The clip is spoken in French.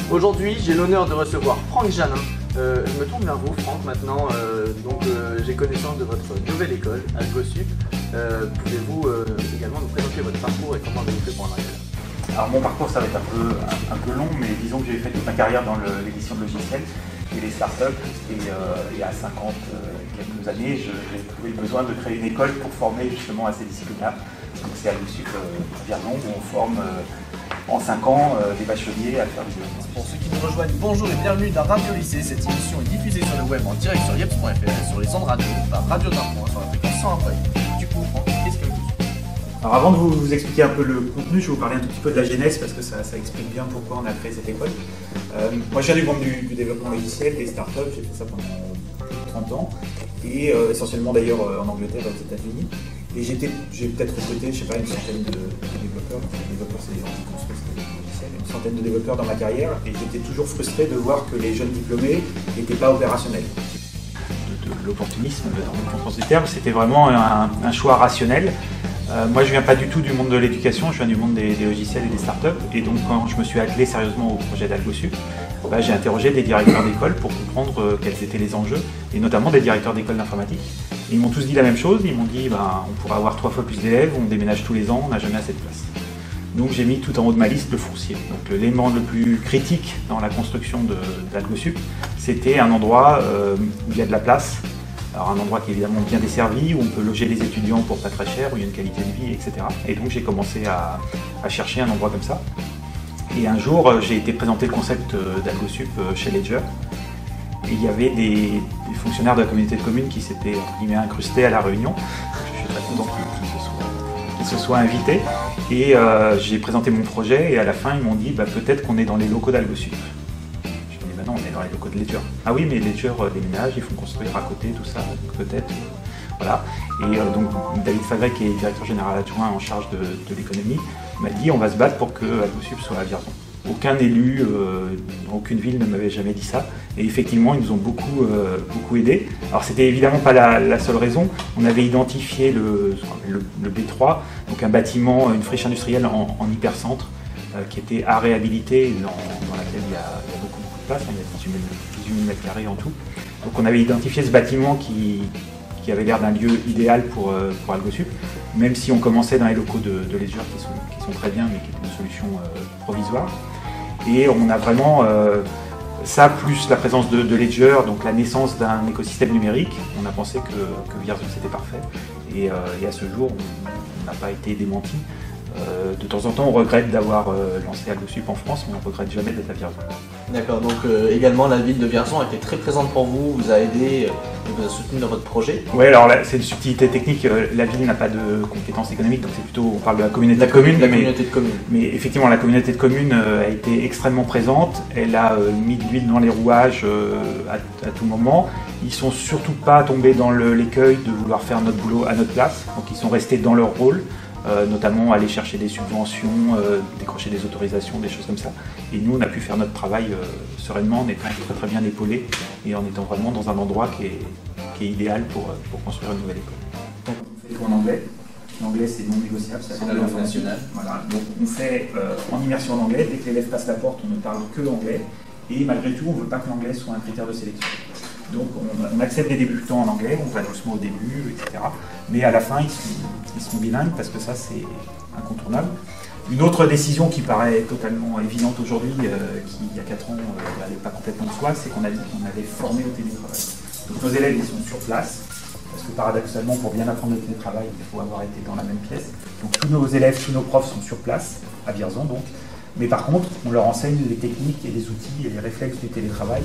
Aujourd'hui, j'ai l'honneur de recevoir Franck Janin. Je me tourne vers vous, Franck, maintenant. J'ai connaissance de votre nouvelle école, AlgoSup. Pouvez-vous également nous présenter votre parcours et comment vous avez fait pour en arriver là? Alors mon parcours, ça va être un peu long, mais disons que j'ai fait toute ma carrière dans l'édition de logiciels et les startups. Et il y a 50 quelques années, j'ai trouvé le besoin de créer une école pour former justement à ces disciplines-là. Donc c'est AlgoSup Vierzon où on forme en 5 ans des bacheliers à faire du développement. Pour ceux qui nous rejoignent, bonjour et bienvenue dans Radio Lycée. Cette émission est diffusée sur le web en direct sur yeps.fr et sur les ondes radio par Radio Darmon sur la fréquence 101.8. Du coup, Franck, qu'est-ce que Alors avant de vous expliquer un peu le contenu, je vais vous parler un tout petit peu de la genèse parce que ça explique bien pourquoi on a créé cette école. Moi je viens du monde du développement logiciel, des startups, j'ai fait ça pendant plus de 30 ans et essentiellement d'ailleurs en Angleterre et aux États-Unis. Et j'ai peut-être recruté, je sais pas, une centaine de développeurs. Les développeurs, c'est les gens qui construisent des logiciels. Une centaine de développeurs dans ma carrière et j'étais toujours frustré de voir que les jeunes diplômés n'étaient pas opérationnels. De l'opportunisme, dans le bon sens du terme, c'était vraiment un choix rationnel. Moi, je viens pas du tout du monde de l'éducation, je viens du monde des logiciels et des startups. Et donc, quand je me suis attelé sérieusement au projet d'AlgoSup, j'ai interrogé des directeurs d'école pour comprendre quels étaient les enjeux, et notamment des directeurs d'école d'informatique. Ils m'ont tous dit la même chose, ils m'ont dit on pourrait avoir 3 fois plus d'élèves, on déménage tous les ans, on n'a jamais assez de place. Donc j'ai mis tout en haut de ma liste le foncier. Donc l'élément le plus critique dans la construction d'AlgoSup, c'était un endroit où il y a de la place. Alors un endroit qui est évidemment bien desservi, où on peut loger les étudiants pour pas très cher, où il y a une qualité de vie, etc. Et donc j'ai commencé à chercher un endroit comme ça. Et un jour, j'ai été présenter le concept d'AlgoSup chez Ledger. Et il y avait des fonctionnaires de la communauté de communes qui s'étaient incrustés à la réunion. Je suis très content qu'ils se soient invités. Et j'ai présenté mon projet et à la fin, ils m'ont dit peut-être qu'on est dans les locaux d'AlgoSup. Je me suis dit non, on est dans les locaux de Ledger. Ah oui, mais Ledger déménage, ils font construire à côté, tout ça, donc peut-être. Voilà. Et donc David Fagré, qui est directeur général adjoint en charge de l'économie, m'a dit on va se battre pour que AlgoSup soit à Vierzon. Aucun élu, aucune ville ne m'avait jamais dit ça. Et effectivement, ils nous ont beaucoup aidés. Alors c'était évidemment pas la seule raison. On avait identifié le B3, donc un bâtiment, une friche industrielle en hypercentre, qui était à réhabiliter, dans laquelle il y a beaucoup de place. Il y a 18 000 mètres carrés en tout. Donc on avait identifié ce bâtiment qui avait l'air d'un lieu idéal pour AlgoSup, même si on commençait dans les locaux de Ledger qui sont très bien, mais qui est une solution provisoire. Et on a vraiment ça, plus la présence de Ledger, donc la naissance d'un écosystème numérique. On a pensé que Vierzon c'était parfait. Et à ce jour, on n'a pas été démenti. De temps en temps, on regrette d'avoir lancé AlgoSup en France, mais on ne regrette jamais d'être à Vierzon. D'accord, donc également la ville de Vierzon a été très présente pour vous, vous a aidé, vous a soutenu dans votre projet. Oui, alors c'est une subtilité technique, la ville n'a pas de compétences économiques, donc c'est plutôt, on parle de la communauté de communes. Mais effectivement, la communauté de communes a été extrêmement présente, elle a mis de l'huile dans les rouages à tout moment. Ils ne sont surtout pas tombés dans l'écueil de vouloir faire notre boulot à notre place, donc ils sont restés dans leur rôle. Notamment aller chercher des subventions, décrocher des autorisations, des choses comme ça. Et nous, on a pu faire notre travail sereinement, en étant très bien épaulés et en étant vraiment dans un endroit qui est idéal pour construire une nouvelle école. Donc, on fait tout en anglais. L'anglais, c'est non négociable, c'est la langue nationale. Voilà. Donc, on fait en immersion en anglais. Dès que l'élève passe la porte, on ne parle que anglais. Et malgré tout, on ne veut pas que l'anglais soit un critère de sélection. Donc on accepte des débutants en anglais, on va doucement au début, etc. Mais à la fin, ils sont bilingues parce que ça, c'est incontournable. Une autre décision qui paraît totalement évidente aujourd'hui, qui il y a 4 ans n'allait pas complètement de soi, c'est qu'on a dit qu'on allait former au télétravail. Donc nos élèves, ils sont sur place, parce que paradoxalement, pour bien apprendre le télétravail, il faut avoir été dans la même pièce. Donc tous nos élèves, tous nos profs sont sur place, à Vierzon donc. Mais par contre, on leur enseigne les techniques et les outils et les réflexes du télétravail.